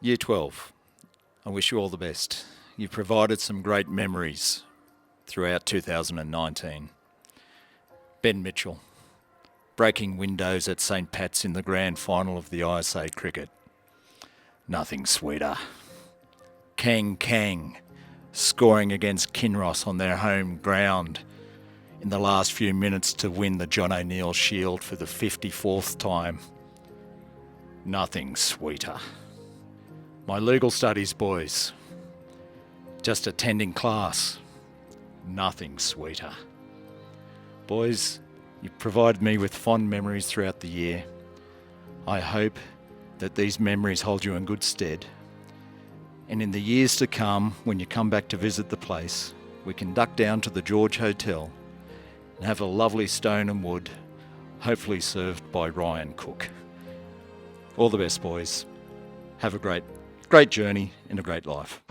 Year 12, I wish you all the best. You've provided some great memories throughout 2019. Ben Mitchell, breaking windows at St. Pat's in the grand final of the ISA cricket. Nothing sweeter. Kang, scoring against Kinross on their home ground in the last few minutes to win the John O'Neill Shield for the 54th time. Nothing sweeter. My legal studies boys, just attending class. Nothing sweeter. Boys, you've provided me with fond memories throughout the year. I hope that these memories hold you in good stead. And in the years to come, when you come back to visit the place, we can duck down to the George Hotel and have a lovely stone and wood, hopefully served by Ryan Cook. All the best, boys. Have a great journey and a great life.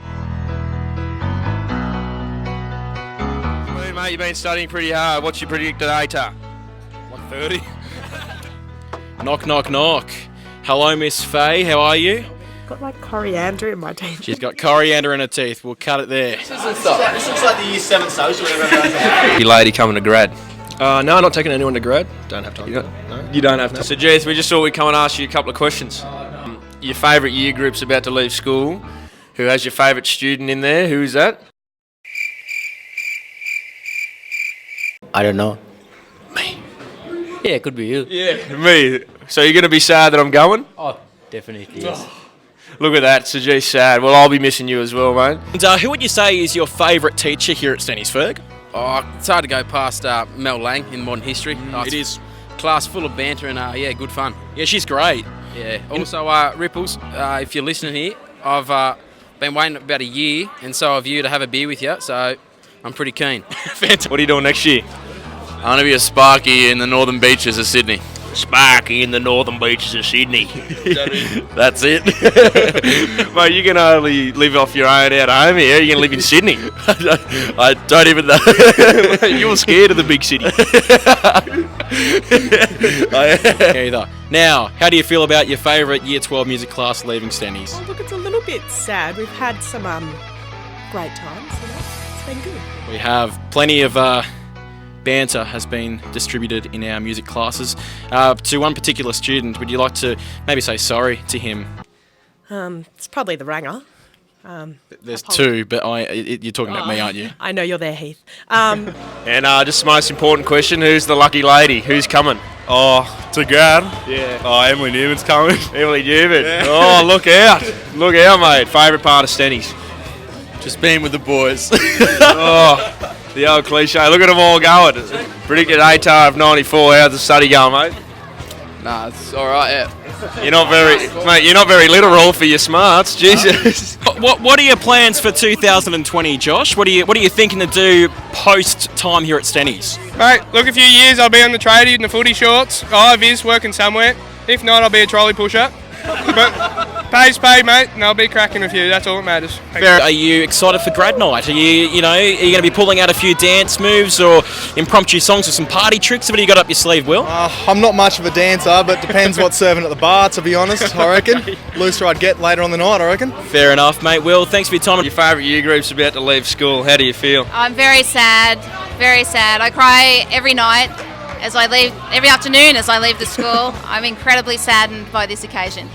Hey mate, you've been studying pretty hard. What's your predicted ATAR? Like 30. Knock, knock, knock. Hello, Miss Faye. How are you? Got like coriander in my teeth. She's got coriander in her teeth. We'll cut it there. This looks like the Year 7 social. Your lady coming to grad. No, not taking anyone to grad. Don't have time. You don't have to. So Jess, we just thought we'd come and ask you a couple of questions. Your favourite year group's about to leave school. Who has your favourite student in there? Who is that? I don't know. Me. Yeah, it could be you. Yeah, me. So you're going to be sad that I'm going? Oh, definitely, yes. Look at that, Sajid's sad. Well, I'll be missing you as well, mate. And who would you say is your favourite teacher here at Stannies Ferg? Oh, it's hard to go past Mel Lang in modern history. It is. Class full of banter and, yeah, good fun. Yeah, she's great. Yeah. Also, Ripples, if you're listening here, I've been waiting about a year, and so have you, to have a beer with you, so I'm pretty keen. Fantastic. What are you doing next year? I'm going to be a Sparky in the northern beaches of Sydney. Sparky in the northern beaches of Sydney. That's it. Mate, you can only live off your own out home here. You can live in Sydney. I don't even know. You're scared of the big city. Either. Now, how do you feel about your favourite Year 12 music class leaving Stannies? Oh, look, it's a little bit sad. We've had some great times, you know. It's been good. We have plenty of banter has been distributed in our music classes. To one particular student, would you like to maybe say sorry to him? It's probably the ranger. There's two, but you're talking about me, aren't you? I know you're there, Heath. And just the most important question, who's the lucky lady? Who's coming? Oh, to grad? Yeah. Oh, Emily Newman's coming. Emily Newman. Yeah. Oh, look out. Look out, mate. Favourite part of Stannies? Just being with the boys. Oh, the old cliche. Look at them all going. Predicted ATAR of 94. How's the study going, mate? Nah, it's all right, yeah. You're not very literal for your smarts. Jesus. What are your plans for 2020, Josh? What are you thinking to do post time here at Stannies? Mate, look, a few years I'll be on the tradie in the footy shorts. Viz working somewhere. If not, I'll be a trolley pusher. But pay's paid, mate, and I'll be cracking with you. That's all that matters. Are you excited for grad night? Are you going to be pulling out a few dance moves or impromptu songs or some party tricks? What do you got up your sleeve, Will? I'm not much of a dancer, but depends what's serving at the bar, to be honest, I reckon. Looser I'd get later on the night, I reckon. Fair enough, mate. Will, thanks for your time. Your favourite year group's about to leave school. How do you feel? I'm very sad, very sad. I cry every night as I leave, every afternoon as I leave the school. I'm incredibly saddened by this occasion.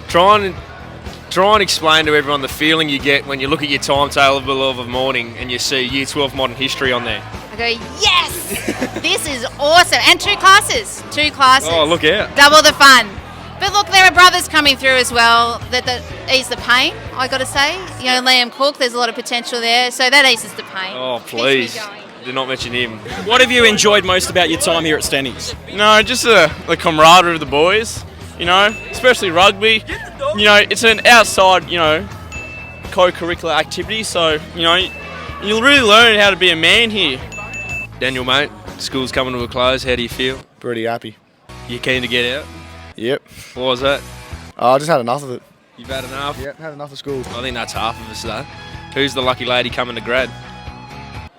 Try and explain to everyone the feeling you get when you look at your timetable of a morning and you see Year 12 modern history on there. I go, yes, this is awesome. And two classes. Oh, look out. Double the fun. But look, there are brothers coming through as well that ease the pain, I got to say. You know, Liam Cook, there's a lot of potential there, so that eases the pain. Oh, please. Do not mention him. What have you enjoyed most about your time here at Stannies? No, just the camaraderie of the boys, especially rugby. It's an outside, co-curricular activity, so, you'll really learn how to be a man here. Daniel, mate, school's coming to a close. How do you feel? Pretty happy. You keen to get out? Yep. What was that? I just had enough of it. You've had enough? Yep, had enough of school. I think that's half of us, though. Who's the lucky lady coming to grad?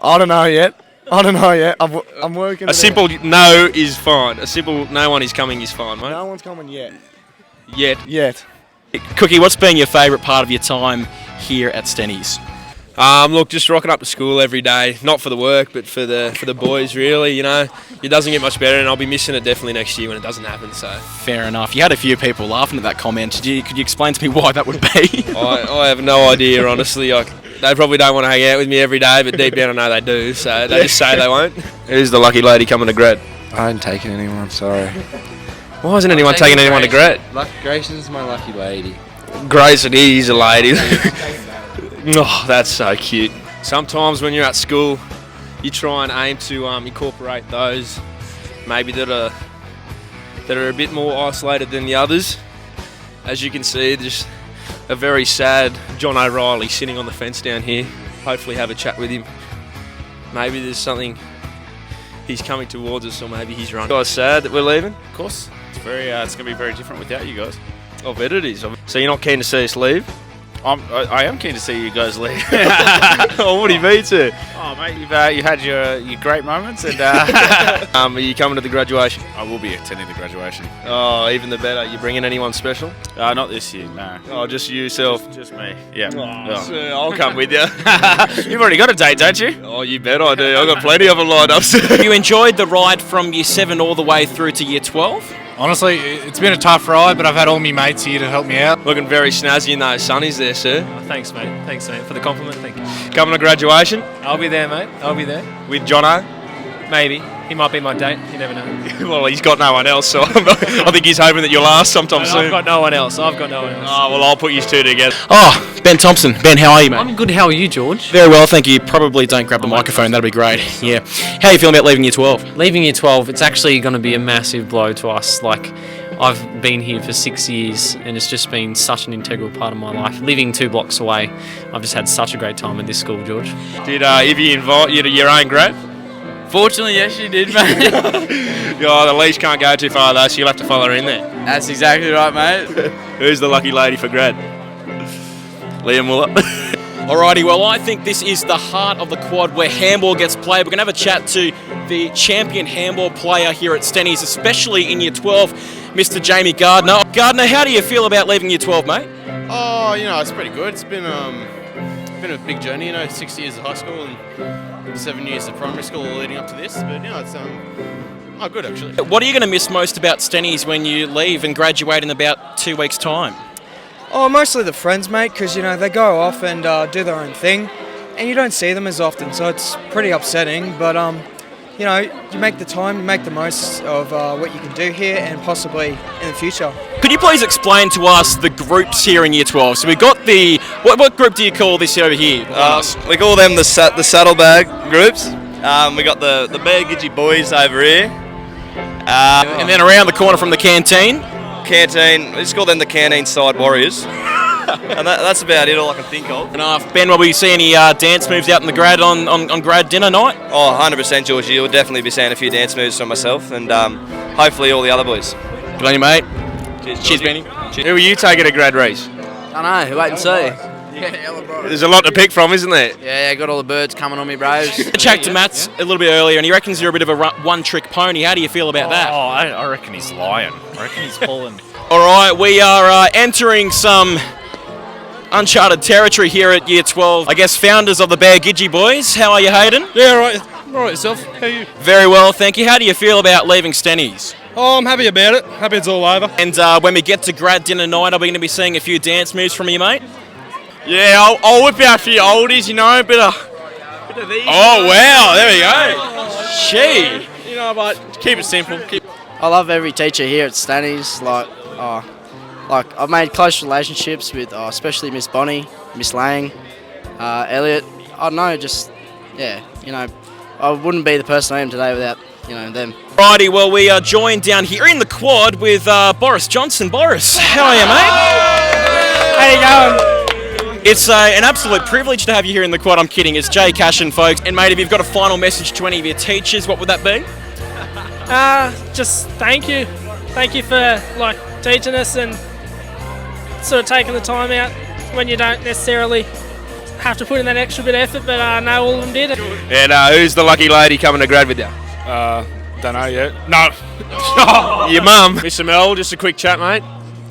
I don't know yet. I'm working. A simple no is fine. A simple no one is coming is fine, mate. No one's coming yet. Yet. Cookie, what's been your favourite part of your time here at Stannies? Look, just rocking up to school every day, not for the work, but for the boys, really. You know, it doesn't get much better, and I'll be missing it definitely next year when it doesn't happen. So fair enough. You had a few people laughing at that comment. Could you explain to me why that would be? I have no idea, honestly. They probably don't want to hang out with me every day, but deep down I know they do. So they just say they won't. Who's the lucky lady coming to grad? I ain't taking anyone, sorry. Why isn't anyone taking anyone to grad? Grayson's my lucky lady. Grayson is a lady. Oh, that's so cute. Sometimes when you're at school, you try and aim to incorporate those maybe that are a bit more isolated than the others. As you can see, there's a very sad John O'Reilly sitting on the fence down here. Hopefully have a chat with him. Maybe there's something he's coming towards us, or maybe he's running. You guys sad that we're leaving? Of course. It's going to be very different without you guys. I bet it is. So you're not keen to see us leave? I am keen to see you guys leave. Oh, what do you mean to? Oh, mate, you had your great moments, and are you coming to the graduation? I will be attending the graduation. Oh, even the better. You bringing anyone special? Not this year, no. Oh, just you yourself? Just me, yeah. Oh, so I'll come with you. You've already got a date, don't you? Oh, you bet I do. I've got plenty of them lined up. You enjoyed the ride from Year 7 all the way through to Year 12? Honestly, it's been a tough ride, but I've had all my mates here to help me out. Looking very snazzy in those sunnies there, sir. Oh, thanks, mate. Thanks, mate, for the compliment. Thank you. Coming to graduation? I'll be there, mate. I'll be there. With Jono? Maybe. He might be my date. You never know. Well, he's got no one else, so I think he's hoping that you'll ask sometime soon. I've got no one else. Oh, well, I'll put you two together. Oh, Ben Thompson. Ben, how are you, mate? I'm good. How are you, George? Very well, thank you. Probably don't grab the microphone. That'll be great. Yeah. How are you feeling about leaving Year 12? Leaving Year 12, it's actually going to be a massive blow to us. Like, I've been here for 6 years, and it's just been such an integral part of my life. Living 2 blocks away, I've just had such a great time at this school, George. Did Ivy invite you to your own grad? Fortunately, yes, she did, mate. Oh, the leash can't go too far, though, so you'll have to follow her in there. That's exactly right, mate. Who's the lucky lady for grad? Liam Muller. Alrighty, well, I think this is the heart of the quad where handball gets played. We're going to have a chat to the champion handball player here at Stannies, especially in Year 12, Mr. Jamie Gardner. Gardner, how do you feel about leaving Year 12, mate? Oh, it's pretty good. It's been a big journey, 6 years of high school and 7 years of primary school leading up to this. But, it's good, actually. What are you going to miss most about Stannies when you leave and graduate in about 2 weeks' time? Oh, mostly the friends, mate, because, they go off and do their own thing, and you don't see them as often, so it's pretty upsetting, but, you make the time, you make the most of what you can do here and possibly in the future. Could you please explain to us the groups here in Year 12? So we've got what group do you call this over here? We call them the saddlebag groups. We got the Bear Gidgee boys over here. And then around the corner from the canteen? We just call them the canteen side warriors. And that's about it, all I can think of. Ben, will we see any dance moves out in the grad on grad dinner night? Oh, 100%, Georgie. You'll definitely be seeing a few dance moves from myself and hopefully all the other boys. Good on you, mate. Cheers, Benny. Who are you taking to grad, Reese? I know, wait and see. There's a lot to pick from, isn't there? Yeah, got all the birds coming on me, bros. I checked to Matt's a little bit earlier, and he reckons you're a bit of a one-trick pony. How do you feel about that? Oh, I reckon he's lying. I reckon he's pulling. All right, we are entering some uncharted territory here at Year 12. I guess founders of the Bear Gidgee boys. How are you, Hayden? Yeah, all right yourself. How are you? Very well, thank you. How do you feel about leaving Stannies? Oh, I'm happy about it. Happy it's all over. And when we get to grad dinner night, are we going to be seeing a few dance moves from you, mate? Yeah, I'll whip out a few oldies, a bit of these. Oh, wow, there we go. Gee. But keep it simple. I love every teacher here at Stannies. I've made close relationships with especially Miss Bonnie, Miss Lang, Elliot. I don't know, I wouldn't be the person I am today without, them. Righty, well, we are joined down here in the quad with Boris Johnson. Boris, how are you, mate? How you going? It's an absolute privilege to have you here in the quad. I'm kidding. It's Jay Cashin, folks. And, mate, if you've got a final message to any of your teachers, what would that be? Just thank you. Thank you for, teaching us and sort of taking the time out when you don't necessarily have to put in that extra bit of effort, but I know all of them did. And who's the lucky lady coming to grad with you? Don't know yet. No. Your mum. Miss Mel, just a quick chat, mate.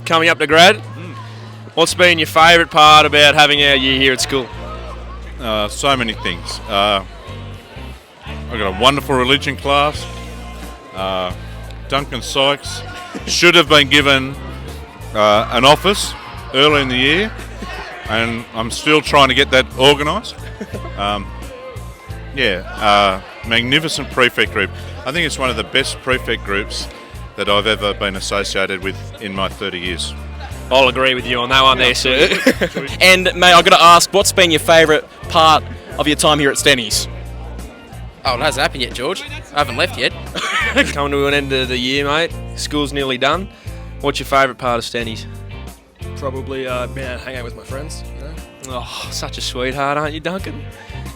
Coming up to grad. What's been your favourite part about having our year here at school? So many things. I've got a wonderful religion class. Duncan Sykes should have been given an office early in the year, and I'm still trying to get that organised. Magnificent prefect group. I think it's one of the best prefect groups that I've ever been associated with in my 30 years. I'll agree with you on that one there, sir. And mate, I've got to ask, what's been your favourite part of your time here at Stannies? Oh, it hasn't happened yet, George. I haven't left yet. Coming to an end of the year, mate. School's nearly done. What's your favourite part of Stannies? Probably being able to hang out with my friends. You know? Oh, such a sweetheart, aren't you, Duncan?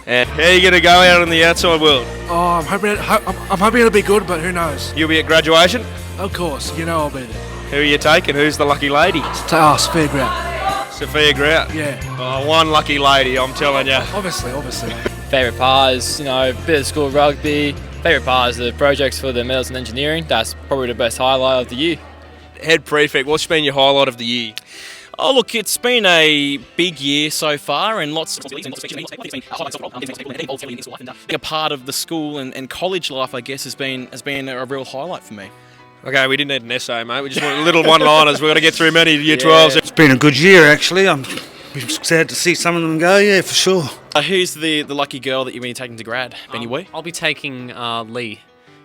And how are you going to go out in the outside world? Oh, I'm hoping it'll be good, but who knows? You'll be at graduation? Of course, you know I'll be there. Who are you taking? Who's the lucky lady? Sophia Grout. Sophia Grout? Yeah. Oh, one lucky lady, I'm telling you. Obviously. Favourite part is, a bit of school rugby. Favourite part is the projects for the medals in engineering. That's probably the best highlight of the year. Head prefect, what's been your highlight of the year? Oh, look, it's been a big year so far, and lots of a part of the school and college life, I guess, has been a real highlight for me. Okay, we didn't need an essay, mate. We just want little one-liners. We've got to get through many year 12s. It's been a good year, actually. I'm sad to see some of them go, yeah, for sure. Who's the lucky girl that you've been taking to grad, Benny Wee? I'll be taking Lee,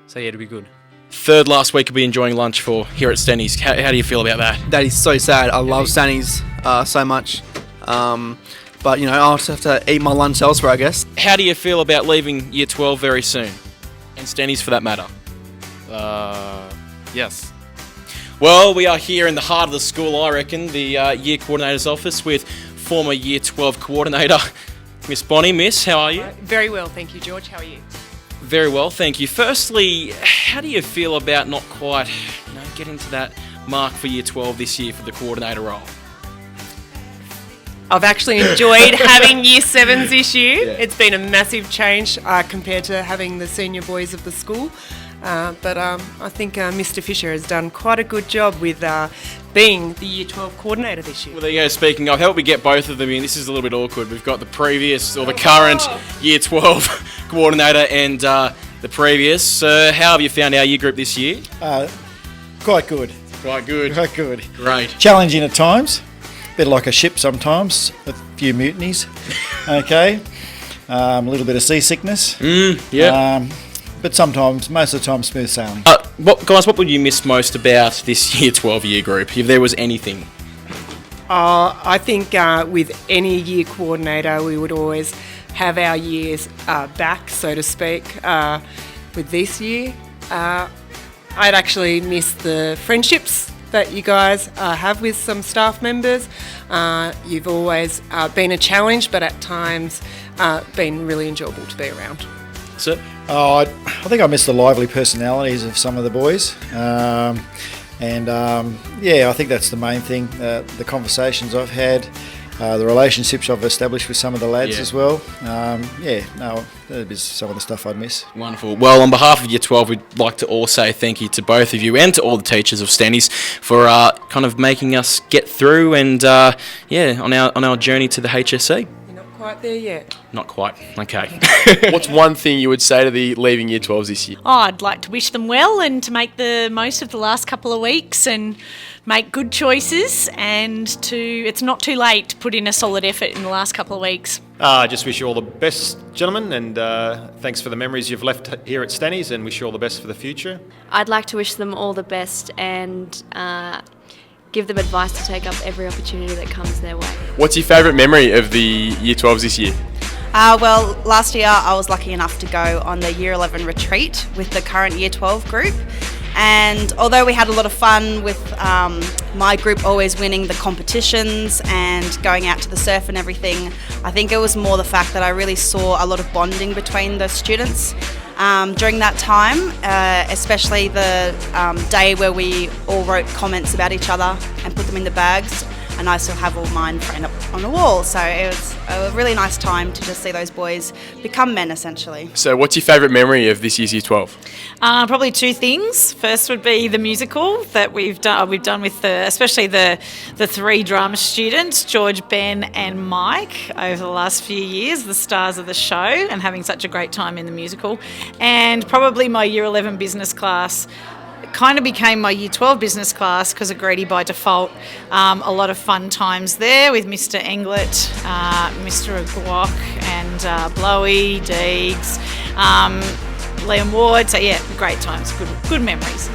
so yeah, it'll be good. Third last week, you'll be enjoying lunch for here at Stannies. How do you feel about that? That is so sad. I love Stannies so much. But, I'll just have to eat my lunch elsewhere, I guess. How do you feel about leaving year 12 very soon? And Stannies for that matter? Yes. Well, we are here in the heart of the school, I reckon, the year coordinator's office with former year 12 coordinator, Miss Bonnie. Miss, how are you? Very well, thank you, George. How are you? Very well, thank you. Firstly, how do you feel about not quite getting to that mark for year 12 this year for the coordinator role? I've actually enjoyed having year 7s this year. Yeah. It's been a massive change compared to having the senior boys of the school. But I think Mr. Fisher has done quite a good job with being the Year 12 coordinator this year. Well, there you go. Speaking of, how we get both of them in? This is a little bit awkward. We've got the previous, or the current Year 12 coordinator and the previous. So how have you found our year group this year? Quite good. Quite good. Quite good. Great. Challenging at times. A bit like a ship sometimes. A few mutinies. Okay. A little bit of seasickness. Yeah. But sometimes, most of the time, smooth sailing. What would you miss most about this year 12 year group, if there was anything? I think with any year coordinator, we would always have our years back, so to speak. With this year, I'd actually miss the friendships that you guys have with some staff members. You've always been a challenge, but at times been really enjoyable to be around. So, I think I miss the lively personalities of some of the boys. I think that's the main thing. The conversations I've had, the relationships I've established with some of the lads as well. That is some of the stuff I'd miss. Wonderful. Well, on behalf of Year 12, we'd like to all say thank you to both of you and to all the teachers of Stannies for kind of making us get through and on our journey to the HSC. Quite there yet. Not quite. Okay. What's one thing you would say to the leaving Year 12s this year? I'd like to wish them well and to make the most of the last couple of weeks and make good choices, and it's not too late to put in a solid effort in the last couple of weeks. I just wish you all the best, gentlemen, and thanks for the memories you've left here at Stannies, and wish you all the best for the future. I'd like to wish them all the best and give them advice to take up every opportunity that comes their way. What's your favourite memory of the Year 12s this year? Well, last year I was lucky enough to go on the Year 11 retreat with the current Year 12 group. And although we had a lot of fun with my group always winning the competitions and going out to the surf and everything, I think it was more the fact that I really saw a lot of bonding between the students during that time, especially the day where we all wrote comments about each other and put them in the bags. and I still have all mine framed up on the wall. So it was a really nice time to just see those boys become men, essentially. So what's your favourite memory of this year's Year 12? Probably two things. First would be the musical that we've done with especially the three drama students, George, Ben and Mike, over the last few years, the stars of the show, and having such a great time in the musical. And probably my Year 11 business class kind of became my Year 12 business class because of Greedy by default. A lot of fun times there with Mr. Englert, Mr. Aguak and Blowy, Deegs, Liam Ward. So yeah, great times, good memories.